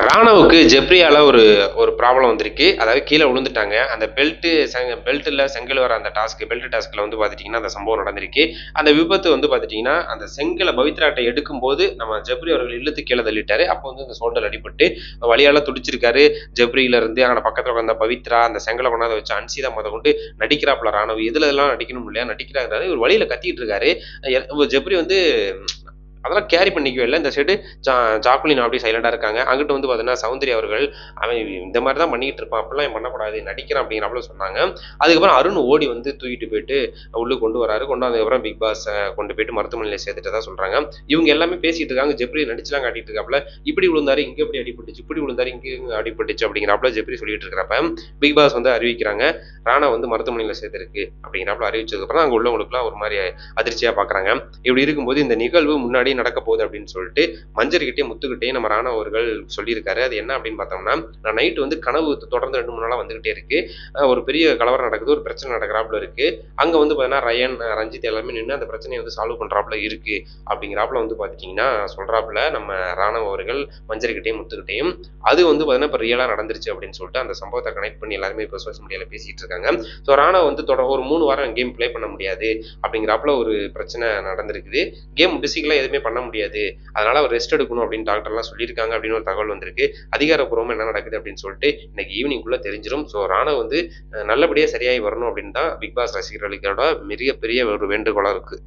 ராணவுக்கு ஜெப்ரியால ஒரு ஒரு ப்ராப்ளம் வந்திருக்கு. அதாவது கீழ விழுந்துட்டாங்க. அந்த பெல்ட்ல செங்கல் வர அந்த பெல்ட் டாஸ்க்ல வந்து பார்த்துட்டீங்கன்னா, அந்த சம்பவம் நடந்திருக்கு. அந்த விபத்து வந்து பார்த்துட்டீங்கன்னா, அந்த செங்கல பவித்ராட்ட எடுக்கும்போது நம்ம ஜெப்ரி அவர்கள் இழுத்து கீழ தள்ளிட்டாரு. அப்போ வந்து அந்த ஷோல்டர்ல அடிபட்டு வலியால துடிச்சிருக்காரு. ஜெப்ரில இருந்து அங்க பக்கத்துல உட்கார்ந்த பவித்ரா, அந்த செங்கல கொண்டாந்து வச்ச அன்சிதா மொதற்கொண்டு நடிக்கிறாப்ல ராணவ். எதுலலாம் நடிக்கணும் இல்லையா? நடிக்கிறாரு. இவரு வலியில கத்திட்டு இருக்காரு. ஜெப்ரி வந்து அதெல்லாம் கேரி பண்ணிக்கவே இல்ல. இந்த சைடு ஜாக்குலின் அப்படியே சைலண்டா இருக்காங்க. அங்கிட்டு வந்து பார்த்தீங்கன்னா, சௌந்தர்யா அவர்கள் அவன் இந்த மாரி தான் பண்ணிக்கிட்டு இருப்பான். அப்படிலாம் இவன் பண்ணக்கூடாது. நடிக்கிறான் அப்படிங்கிறாப்புல சொன்னாங்க. அதுக்கப்புறம் அருண் ஓடி வந்து தூக்கிட்டு போயிட்டு உள்ளுக்கு கொண்டு வராரு. கொண்டு வந்ததுக்கப்புறம் பிக் பாஸ் கொண்டு போயிட்டு மருத்துவமனையில சேர்த்துட்டதா சொல்றாங்க. இவங்க எல்லாமே பேசிட்டு இருக்காங்க. ஜெப்ரி நடிச்சுலாம் காட்டிட்டு இருக்காப்புல. இப்படி விழுந்தாரு, இங்க எப்படி அடிபட்டுச்சு, இப்படி விழுந்தாரு, இங்க அடிபட்டுச்சு அப்படிங்கிறாப்புல ஜெப்ரி சொல்லிட்டு இருக்கிறப்ப, பிக் பாஸ் வந்து அறிவிக்கிறாங்க. ராணா வந்து மருத்துவமனையில சேர்த்திருக்கு அப்படிங்கிறாப்புல அறிவிச்சதுக்கப்புறம் அங்க உள்ளவங்களுக்குலாம் ஒரு மாரி அதிர்ச்சியா பார்க்குறாங்க. இப்படி இருக்கும்போது இந்த நிகழ்வு முன்னாடியே நடக்க போகுது அப்படின்னு சொல்லிட்டு மஞ்சர்கிட்டயும் முத்துக்கிட்டே நம்ம ராணா அவர்கள் சொல்லியிருக்காரு. அது என்ன அப்படின்னு பார்த்தோம்னா, நான் நைட்டு வந்து கனவு தொடர்ந்து 2, 3 நாளா வந்துகிட்டே இருக்கு. ஒரு பெரிய கலவரம் நடக்குது, ஒரு பிரச்சனை நடக்கிறாப்புல இருக்கு. அங்க வந்து பார்த்தீங்கன்னா ரயன், ரஞ்சித் எல்லாமே நின்னு அந்த பிரச்சனைய வந்து சால்வ் பண்றாப்புல இருக்கு அப்படிங்கிறாப்புல வந்து பார்த்துட்டீங்கன்னா சொல்றாப்புல நம்ம ராணவ் அவர்கள் மஞ்சர்கிட்டயும் முத்துக்கிட்டயும். அது வந்து பார்த்தீங்கன்னா இப்ப ரியலா நடந்துருச்சு அப்படின்னு சொல்லிட்டு அந்த சம்பவத்த கனெக்ட் பண்ணி எல்லாருமே இப்ப சோசியல் மீடியால பேசிட்டு இருக்காங்க. ஸோ ராணா வந்து ஒரு 3 வாரம் கேம் ப்ளே பண்ண முடியாது அப்படிங்கிறாப்புல ஒரு பிரச்சனை நடந்திருக்குது. கேம் பிசிக்கலா எதுவுமே பண்ண முடியாது. அதனால அவர் ரெஸ்ட் எடுக்கணும் அப்படின்னு டாக்டர்லாம் சொல்லியிருக்காங்க அப்படின்னு ஒரு தகவல் வந்திருக்கு. அதிகாரப்பூர்வமா என்ன நடக்குது அப்படின்னு சொல்லிட்டு இன்னைக்கு ஈவினிங்குள்ள தெரிஞ்சிரும். ஸோ ராணவ் வந்து நல்லபடியா சரியாகி வரணும் அப்படின்னு தான் பிக் பாஸ் ரசிகர்களுக்கோட மிகப்பெரிய ஒரு வேண்டுகோளா இருக்கு.